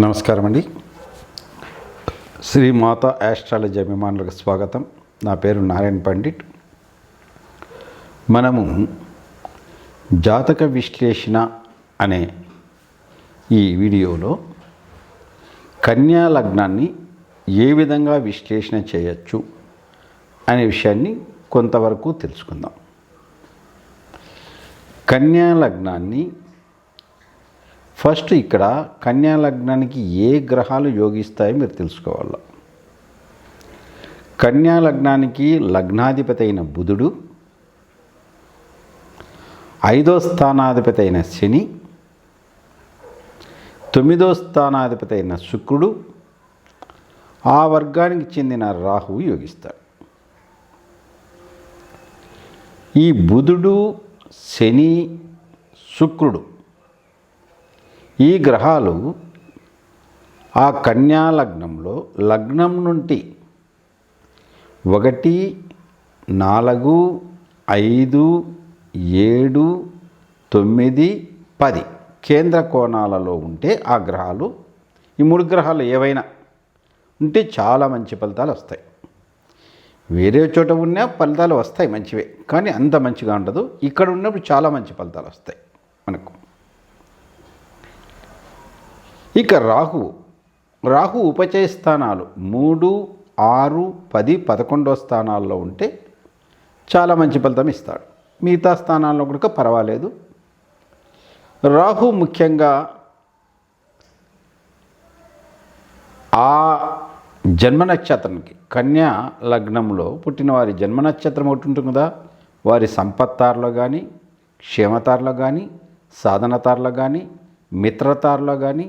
నమస్కారం అండి. శ్రీమాత ఆస్ట్రాలజీ అభిమానులకు స్వాగతం. నా పేరు నారాయణ పండిట్. మనము జాతక విశ్లేషణ అనే ఈ వీడియోలో కన్యా లగ్నాన్ని ఏ విధంగా విశ్లేషణ చేయొచ్చు అనే విషయాన్ని కొంతవరకు తెలుసుకుందాం. కన్యా లగ్నాన్ని ఫస్ట్ ఇక్కడ కన్యా లగ్నానికి ఏ గ్రహాలు యోగిస్తాయో మీరు తెలుసుకోవాలి. కన్యా లగ్నానికి లగ్నాధిపతి అయిన బుధుడు, 5వ స్థానాధిపతి అయిన శని, 9వ స్థానాధిపతి అయిన శుక్రుడు, ఆ వర్గానికి చెందిన రాహువు యోగిస్తాడు. ఈ బుధుడు, శని, శుక్రుడు ఈ గ్రహాలు ఆ కన్యా లగ్నంలో లగ్నం నుండి 1, 4, 5, 7, 9, 10 కేంద్ర కోణాలలో ఉంటే ఆ గ్రహాలు, ఈ 3 గ్రహాలు ఏవైనా ఉంటే చాలా మంచి ఫలితాలు వస్తాయి. వేరే చోట ఉన్న ఫలితాలు వస్తాయి మంచివే, కానీ అంత మంచిగా ఉండదు. ఇక్కడ ఉన్నప్పుడు చాలా మంచి ఫలితాలు వస్తాయి మనకు. ఇక రాహు ఉపచయ స్థానాలు 3, 6, 10, 11వ స్థానాల్లో ఉంటే చాలా మంచి ఫలితం ఇస్తాడు. మిగతా స్థానాల్లో కూడా పర్వాలేదు. రాహు ముఖ్యంగా ఆ జన్మ నక్షత్రానికి, కన్యా లగ్నంలో పుట్టిన వారి జన్మ నక్షత్రం ఒకటి ఉంటుంది కదా, వారి సంపత్తారులో కానీ, క్షేమతారులో కానీ, సాధనతారులో కానీ, మిత్రతారులో కానీ,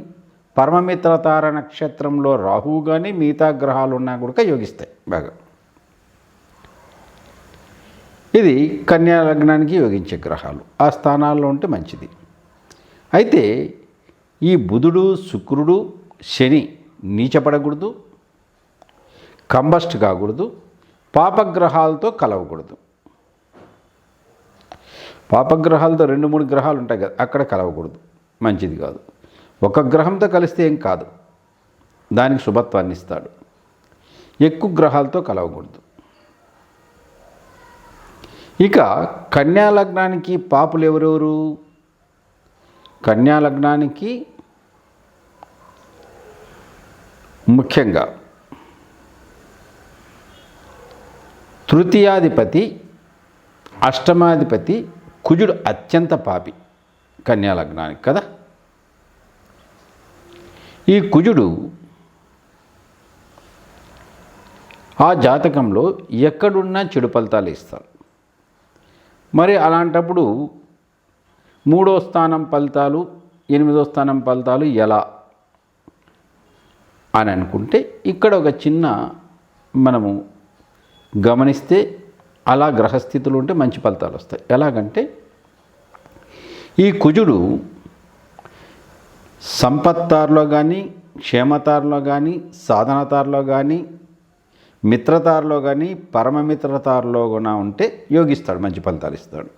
పరమమిత్రతార నక్షత్రంలో రాహువు కానీ మిగతా గ్రహాలు ఉన్నా కూడా యోగిస్తాయి బాగా. ఇది కన్యా లగ్నానికి యోగించే గ్రహాలు. ఆ స్థానాల్లో ఉంటే మంచిది. అయితే ఈ బుధుడు, శుక్రుడు, శని నీచపడకూడదు, కంబస్ట్ కాకూడదు, పాపగ్రహాలతో కలవకూడదు. పాపగ్రహాలతో 2-3 గ్రహాలు ఉంటాయి కదా, అక్కడ కలవకూడదు, మంచిది కాదు. ఒక గ్రహంతో కలిస్తే ఏం కాదు, దానికి శుభత్వాన్ని ఇస్తాడు. ఎక్కువ గ్రహాలతో కలవకూడదు. ఇక కన్యా లగ్నానికి పాపులు ఎవరెవరు? కన్యా లగ్నానికి ముఖ్యంగా తృతీయాధిపతి, అష్టమాధిపతి కుజుడు అత్యంత పాపి కన్యా లగ్నానికి కదా. ఈ కుజుడు ఆ జాతకంలో ఎక్కడున్నా చెడు ఫలితాలు ఇస్తాడు. మరి అలాంటప్పుడు 3వ స్థానం ఫలితాలు, 8వ స్థానం ఫలితాలు ఎలా అని అనుకుంటే, ఇక్కడ ఒక చిన్న మనము గమనిస్తే అలా గ్రహస్థితులు ఉంటే మంచి ఫలితాలు వస్తాయి. ఎలాగంటే ఈ కుజుడు సంపత్తారులో కానీ, క్షేమతారులో కానీ, సాధనతారులో కానీ, మిత్రతారులో కానీ, పరమమిత్రతారులో కూడా ఉంటే యోగిస్తాడు, మంచి ఫలితాలు ఇస్తాడు.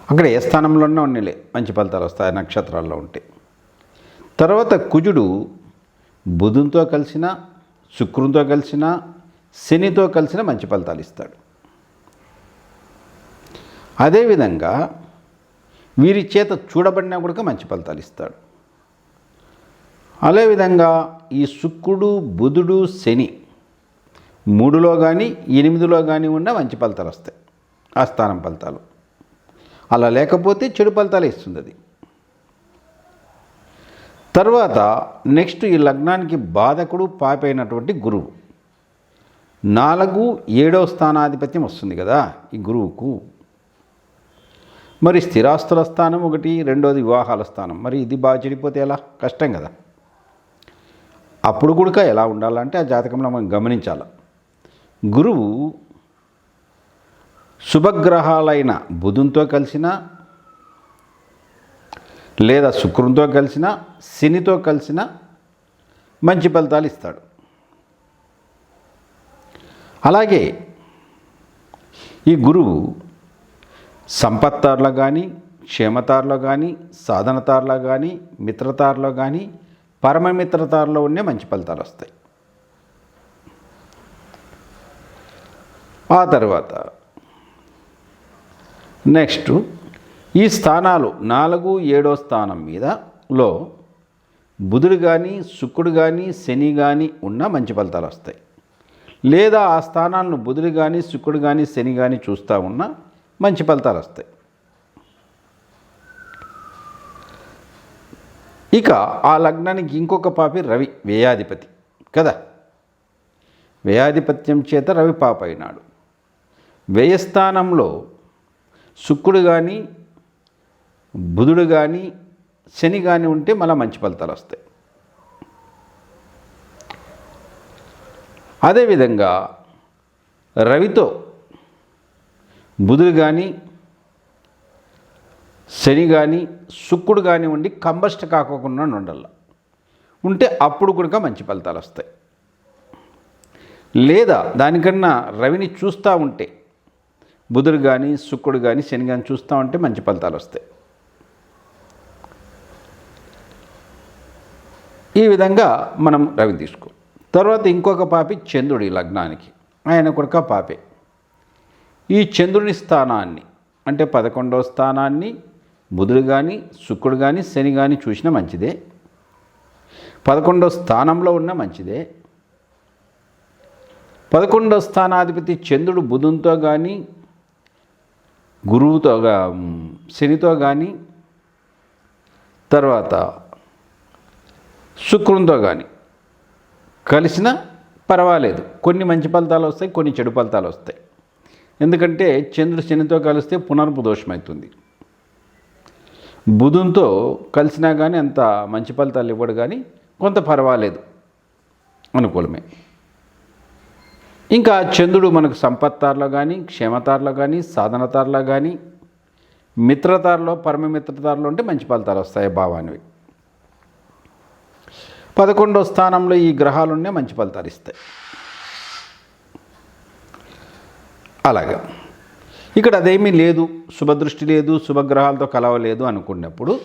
అక్కడ ఏ స్థానంలోనే ఉన్నలే మంచి ఫలితాలు వస్తాయి నక్షత్రాల్లో ఉంటే. తర్వాత కుజుడు బుధునితో కలిసిన, శుక్రునితో కలిసిన, శనితో కలిసిన మంచి ఫలితాలు ఇస్తాడు. అదేవిధంగా వీరి చేత చూడబడినా కూడా మంచి ఫలితాలు ఇస్తాడు. అదేవిధంగా ఈ శుక్రుడు, బుధుడు, శని 3లో కానీ 8లో కానీ ఉన్న మంచి ఫలితాలు వస్తాయి, ఆ స్థానం ఫలితాలు. అలా లేకపోతే చెడు ఫలితాలు ఇస్తుంది అది. తర్వాత నెక్స్ట్ ఈ లగ్నానికి బాధకుడు, పాపైనటువంటి గురువు 4, 7వ స్థానాధిపత్యం వస్తుంది కదా ఈ గురువుకు. మరి స్థిరాస్తుల స్థానం ఒకటి, 2వది వివాహాల స్థానం. మరి ఇది బాగా చెడిపోతే ఎలా, కష్టం కదా. అప్పుడు కూడా ఎలా ఉండాలంటే ఆ జాతకంలో మనం గమనించాలి. గురువు శుభగ్రహాలైన బుధునితో కలిసిన, లేదా శుక్రునితో కలిసిన, శనితో కలిసిన మంచి ఫలితాలు ఇస్తాడు. అలాగే ఈ గురువు సంపత్తారులో కానీ, క్షేమతారలో కానీ సాధనతారలో కానీ మిత్రతారలో కానీ పరమమిత్రతారలో ఉండే మంచి ఫలితాలు వస్తాయి. ఆ తర్వాత నెక్స్ట్ ఈ స్థానాలు 4, 7వ స్థానం మీదలో బుధుడు కానీ శుక్రుడు కానీ శని కానీ ఉన్న మంచి ఫలితాలు వస్తాయి. లేదా ఆ స్థానాలను బుధుడు కానీ శుక్రుడు కానీ శని కానీ చూస్తూ ఉన్నా మంచి ఫలితాలు వస్తాయి. ఇక ఆ లగ్నానికి ఇంకొక పాపి రవి వ్యయాధిపతి కదా, వ్యయాధిపత్యం చేత రవి పాప అయినాడు. వ్యయస్థానంలో శుక్రుడు కానీ బుధుడు కానీ శని కానీ ఉంటే మళ్ళీ మంచి ఫలితాలు వస్తాయి. అదేవిధంగా రవితో బుధుడు కానీ శని కానీ శుక్రుడు కానీ ఉండి కంబస్ట్ కాకోకుండా ఉండాలి. ఉంటే అప్పుడు కూడా మంచి ఫలితాలు వస్తాయి. లేదా దానికన్నా రవిని చూస్తూ ఉంటే బుధుడు కానీ శుక్రుడు కానీ శని కానీ చూస్తూ ఉంటే మంచి ఫలితాలు వస్తాయి. ఈ విధంగా మనం రవిని తీసుకో. తర్వాత ఇంకొక పాపి చంద్రుడి లగ్నానికి, ఆయన కూడా పాపే. ఈ చంద్రుని స్థానాన్ని అంటే 11వ స్థానాన్ని బుధుడు కానీ శుక్రుడు కానీ శని కానీ చూసినా మంచిదే, 11వ స్థానంలో ఉన్న మంచిదే. 11వ స్థానాధిపతి చంద్రుడు బుధునితో కానీ గురువుతో శనితో కానీ తర్వాత శుక్రునితో కానీ కలిసినా పర్వాలేదు. కొన్ని మంచి ఫలితాలు వస్తాయి, కొన్ని చెడు ఫలితాలు వస్తాయి. ఎందుకంటే చంద్రుడు శనితో కలిస్తే పునర్పు దోషమవుతుంది. బుధునితో కలిసినా కానీ అంత మంచి ఫలితాలు ఇవ్వడు, కానీ కొంత పర్వాలేదు, అనుకూలమే. ఇంకా చంద్రుడు మనకు సంపత్తారలో కానీ క్షేమతారలో కానీ సాధనతారలో కానీ మిత్రతారలో పరమమిత్రతారలో ఉంటే మంచి ఫలితాలు వస్తాయి భావానివి. 11వ స్థానంలో ఈ గ్రహాలు ఉండే మంచి ఫలితాలు ఇస్తాయి. అలాగా ఇక్కడ అదేమీ లేదు, శుభదృష్టి లేదు, శుభగ్రహాలతో కలవలేదు అనుకున్నప్పుడు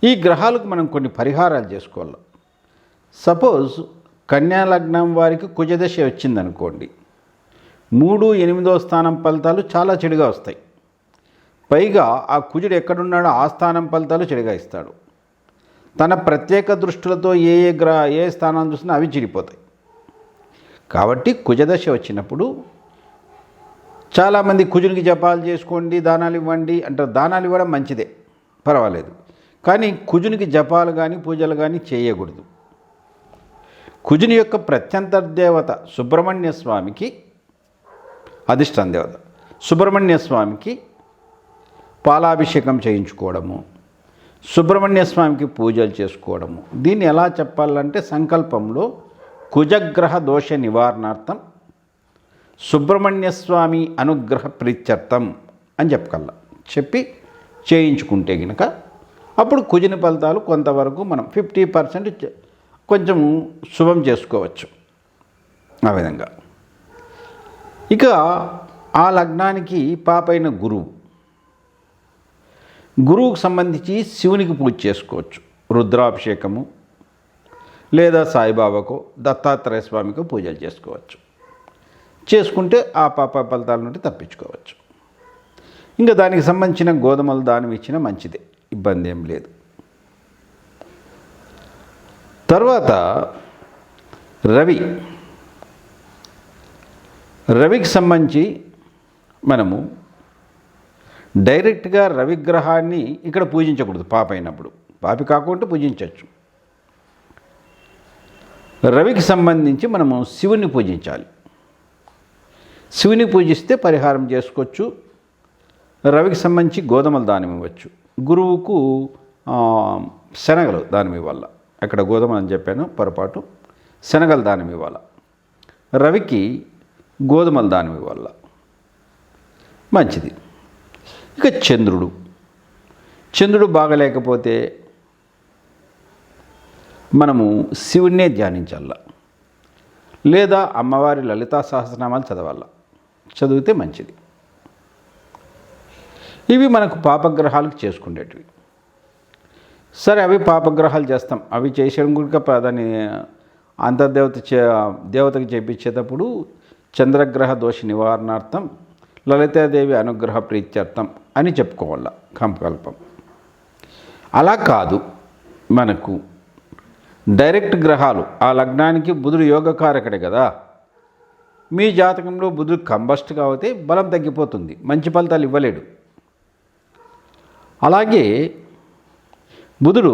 ఈ గ్రహాలకు మనం కొన్ని పరిహారాలు చేసుకోవాలి. సపోజ్ కన్యా లగ్నం వారికి కుజదశ వచ్చిందనుకోండి, 3, 8వ స్థానం ఫలితాలు చాలా చెడుగా వస్తాయి. పైగా ఆ కుజుడు ఎక్కడున్నాడో ఆ స్థానం ఫలితాలు చెడుగా ఇస్తాడు. తన ప్రత్యేక దృష్టిలతో ఏ స్థానాన్ని చూసినా అవి చెడిపోతాయి. కాబట్టి కుజదశ వచ్చినప్పుడు చాలామంది కుజునికి జపాలు చేసుకోండి, దానాలు ఇవ్వండి అంటారు. దానాలు ఇవ్వడం మంచిదే, పర్వాలేదు. కానీ కుజునికి జపాలు కానీ పూజలు కానీ చేయకూడదు. కుజుని యొక్క ప్రత్యంతర దేవత సుబ్రహ్మణ్య స్వామికి అధిష్టాన దేవత సుబ్రహ్మణ్య స్వామికి పాలాభిషేకం చేయించుకోవడము, సుబ్రహ్మణ్య స్వామికి పూజలు చేసుకోవడము. దీన్ని ఎలా చెప్పాలంటే సంకల్పంలో కుజగ్రహ దోష నివారణార్థం సుబ్రహ్మణ్య స్వామి అనుగ్రహ ప్రీత్యర్థం అని చెప్పి చేయించుకుంటే కనుక అప్పుడు కుజుని ఫలితాలు కొంతవరకు మనం 50% కొంచెం శుభం చేసుకోవచ్చు. ఆ విధంగా ఇక ఆ లగ్నానికి పాపైన గురువుకు సంబంధించి శివునికి పూజ చేసుకోవచ్చు. రుద్రాభిషేకము లేదా సాయిబాబాకో దత్తాత్రేయ స్వామికో పూజలు చేసుకోవచ్చు. చేసుకుంటే ఆ పాప ఫలితాల నుండి తప్పించుకోవచ్చు. ఇంకా దానికి సంబంధించిన గోధుమలు దానం ఇచ్చినా మంచిదే, ఇబ్బంది ఏం లేదు. తర్వాత రవికి సంబంధించి మనము డైరెక్ట్గా రవిగ్రహాన్ని ఇక్కడ పూజించకూడదు. పాప అయినప్పుడు పాపి కాకుండా పూజించవచ్చు. రవికి సంబంధించి మనము శివుని పూజించాలి. శివుని పూజిస్తే పరిహారం చేసుకోవచ్చు. రవికి సంబంధించి గోధుమలు దానం ఇవ్వచ్చు. గురువుకు శనగలు దానం ఇవ్వాలి. అక్కడ గోధుమలు అని చెప్పాను, పొరపాటు, శనగలు దానం ఇవ్వాలి. రవికి గోధుమలు దానం ఇవ్వాలి, మంచిది. ఇక చంద్రుడు బాగలేకపోతే మనము శివుణ్ణే ధ్యానించాల, లేదా అమ్మవారి లలితా సహస్రనామాలు చదవాల. చదివితే మంచిది. ఇవి మనకు పాపగ్రహాలకు చేసుకునేటివి. సరే, అవి పాపగ్రహాలు చేస్తాం, అవి చేసేయడం కూడా దేవతకి చేపించేటప్పుడు చంద్రగ్రహ దోష నివారణార్థం లలితాదేవి అనుగ్రహ ప్రీత్యర్థం అని చెప్పుకోవాల కంకల్పం. అలా కాదు, మనకు డైరెక్ట్ గ్రహాలు ఆ లగ్నానికి బుధుడు యోగకారకుడే కదా. మీ జాతకంలో బుధుడు కంబస్ట్ కాబట్టి బలం తగ్గిపోతుంది, మంచి ఫలితాలు ఇవ్వలేడు. అలాగే బుధుడు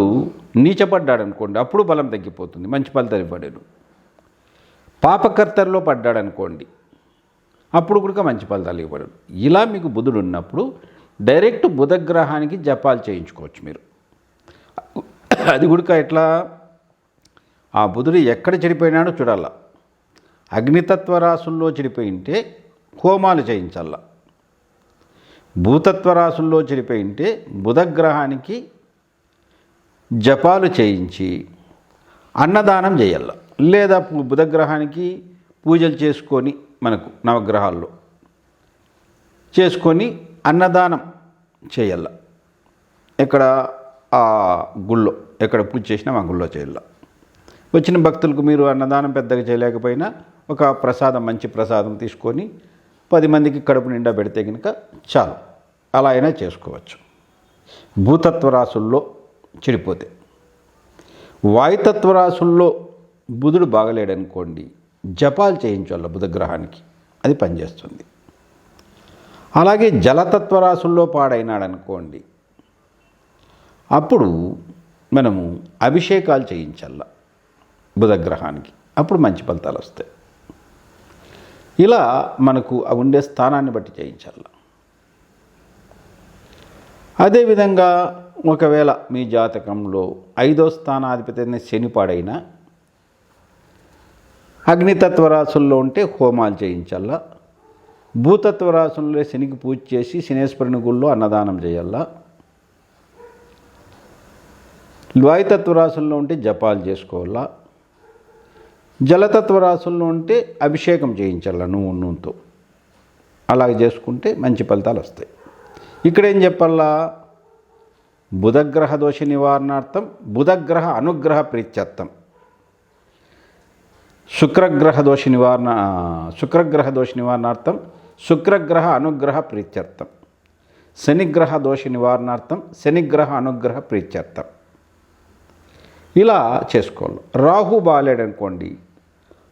నీచపడ్డాడు అనుకోండి, అప్పుడు బలం తగ్గిపోతుంది, మంచి ఫలితాలు ఇవ్వలేడు. పాపకర్తల్లో పడ్డాడు అనుకోండి, అప్పుడు కూడా మంచి ఫలితాలు ఇవ్వలేడు. ఇలా మీకు బుధుడు ఉన్నప్పుడు డైరెక్ట్ బుధగ్రహానికి జపాలు చేయించుకోవచ్చు మీరు. అది కూడా ఎట్లా, ఆ బుధుడు ఎక్కడ చెడిపోయినాడో చూడాల. అగ్నితత్వ రాశుల్లో చెడిపోయి ఉంటే హోమాలు చేయించాల. భూతత్వ రాశుల్లో చెడిపోయి ఉంటే బుధగ్రహానికి జపాలు చేయించి అన్నదానం చేయాల. లేదా బుధగ్రహానికి పూజలు చేసుకొని, మనకు నవగ్రహాల్లో చేసుకొని అన్నదానం చేయాల. ఎక్కడ ఆ గుళ్ళో ఎక్కడ పూజ చేసినా ఆ గుళ్ళో చేయాల. వచ్చిన భక్తులకు మీరు అన్నదానం పెద్దగా చేయలేకపోయినా ఒక ప్రసాదం, మంచి ప్రసాదం తీసుకొని 10 మందికి కడుపు నిండా పెడితే కనుక చాలు. అలా అయినా చేసుకోవచ్చు. భూతత్వ రాశుల్లో చెడిపోతే, వాయుతత్వ రాశుల్లో బుధుడు బాగలేడనుకోండి, జపాలు చేయించాల బుధగ్రహానికి, అది పనిచేస్తుంది. అలాగే జలతత్వ రాశుల్లో పాడైనాడనుకోండి, అప్పుడు మనము అభిషేకాలు చేయించాల బుధగ్రహానికి, అప్పుడు మంచి ఫలితాలు వస్తాయి. ఇలా మనకు ఉండే స్థానాన్ని బట్టి చేయించాల. అదేవిధంగా ఒకవేళ మీ జాతకంలో 5వ స్థానాధిపతి అయిన శని పాడైనా అగ్నితత్వ రాశుల్లో ఉంటే హోమాలు చేయించాల. భూతత్వ రాశుల్లో శనికి పూజ చేసి శనేశ్వరుని గుళ్ళో అన్నదానం చేయాల. వాయుతత్వ రాశుల్లో ఉంటే జపాలు చేసుకోవాలా. జలతత్వ రాశుల్లో ఉంటే అభిషేకం చేయించాల నూనెతో. అలాగే చేసుకుంటే మంచి ఫలితాలు వస్తాయి. ఇక్కడేం చెప్పాలా, బుధగ్రహ దోష నివారణార్థం బుధగ్రహ అనుగ్రహ ప్రీత్యర్థం, శుక్రగ్రహ దోష నివారణార్థం శుక్రగ్రహ అనుగ్రహ ప్రీత్యర్థం, శనిగ్రహ దోష నివారణార్థం శనిగ్రహ అనుగ్రహ ప్రీత్యర్థం. ఇలా చేసుకోవాలి. రాహు బాలేడనుకోండి,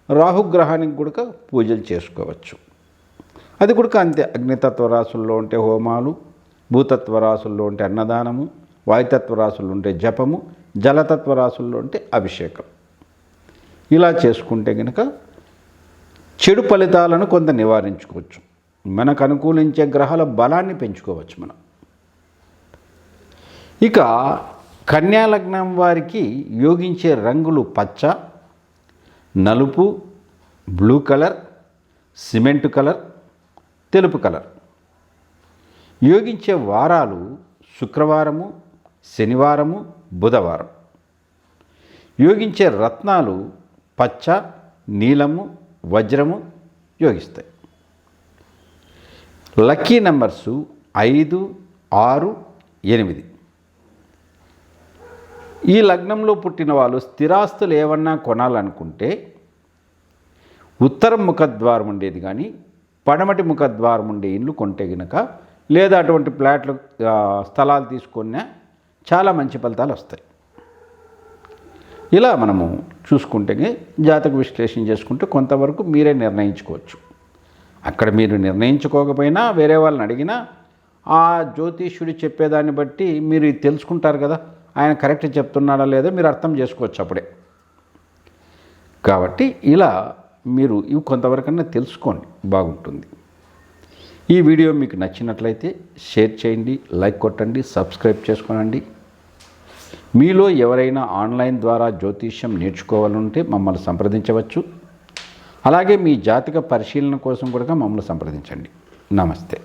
రాహుగ్రహానికి కూడా పూజలు చేసుకోవచ్చు. అది కూడా అంతే. అగ్నితత్వ రాశుల్లో ఉంటే హోమాలు, భూతత్వ రాశుల్లో ఉంటే అన్నదానము, వాయుతత్వ రాశుల్లో ఉంటే జపము, జలతత్వ రాశుల్లో ఉంటే అభిషేకం. ఇలా చేసుకుంటే కనుక చెడు ఫలితాలను కొంత నివారించుకోవచ్చు. మనకు అనుకూలించే గ్రహాల బలాన్ని పెంచుకోవచ్చు మనం. ఇక కన్యా లగ్నం వారికి యోగించే రంగులు పచ్చ, నలుపు, బ్లూ కలర్, సిమెంట్ కలర్, తెలుపు కలర్. యోగించే వారాలు శుక్రవారము, శనివారము, బుధవారం. యోగించే రత్నాలు పచ్చ, నీలము, వజ్రము యోగిస్తాయి. Lucky numbers 5, 6, 8. ఈ లగ్నంలో పుట్టిన వాళ్ళు స్థిరాస్తులు ఏమన్నా కొనాలనుకుంటే ఉత్తరం ముఖద్వారం ఉండేది కానీ పడమటి ముఖద్వారం ఉండే ఇల్లు కొంటే గనక, లేదా అటువంటి ఫ్లాట్లు స్థలాలు తీసుకున్నా చాలా మంచి ఫలితాలు వస్తాయి. ఇలా మనము చూసుకుంటే జాతక విశ్లేషణ చేసుకుంటే కొంతవరకు మీరే నిర్ణయించుకోవచ్చు. అక్కడ మీరు నిర్ణయించుకోకపోయినా వేరే వాళ్ళని అడిగినా ఆ జ్యోతిష్యుడు చెప్పేదాన్ని బట్టి మీరు ఇది తెలుసుకుంటారు కదా, ఆయన కరెక్ట్ చెప్తున్నాడా లేదో మీరు అర్థం చేసుకోవచ్చు అప్పుడే. కాబట్టి ఇలా మీరు ఇవి కొంతవరకన్నా తెలుసుకోండి, బాగుంటుంది. ఈ వీడియో మీకు నచ్చినట్లయితే షేర్ చేయండి, లైక్ కొట్టండి, సబ్స్క్రైబ్ చేసుకోనండి. మీలో ఎవరైనా ఆన్లైన్ ద్వారా జ్యోతిష్యం నేర్చుకోవాలంటే మమ్మల్ని సంప్రదించవచ్చు. అలాగే మీ జాతక పరిశీలన కోసం కూడా మమ్మల్ని సంప్రదించండి. నమస్తే.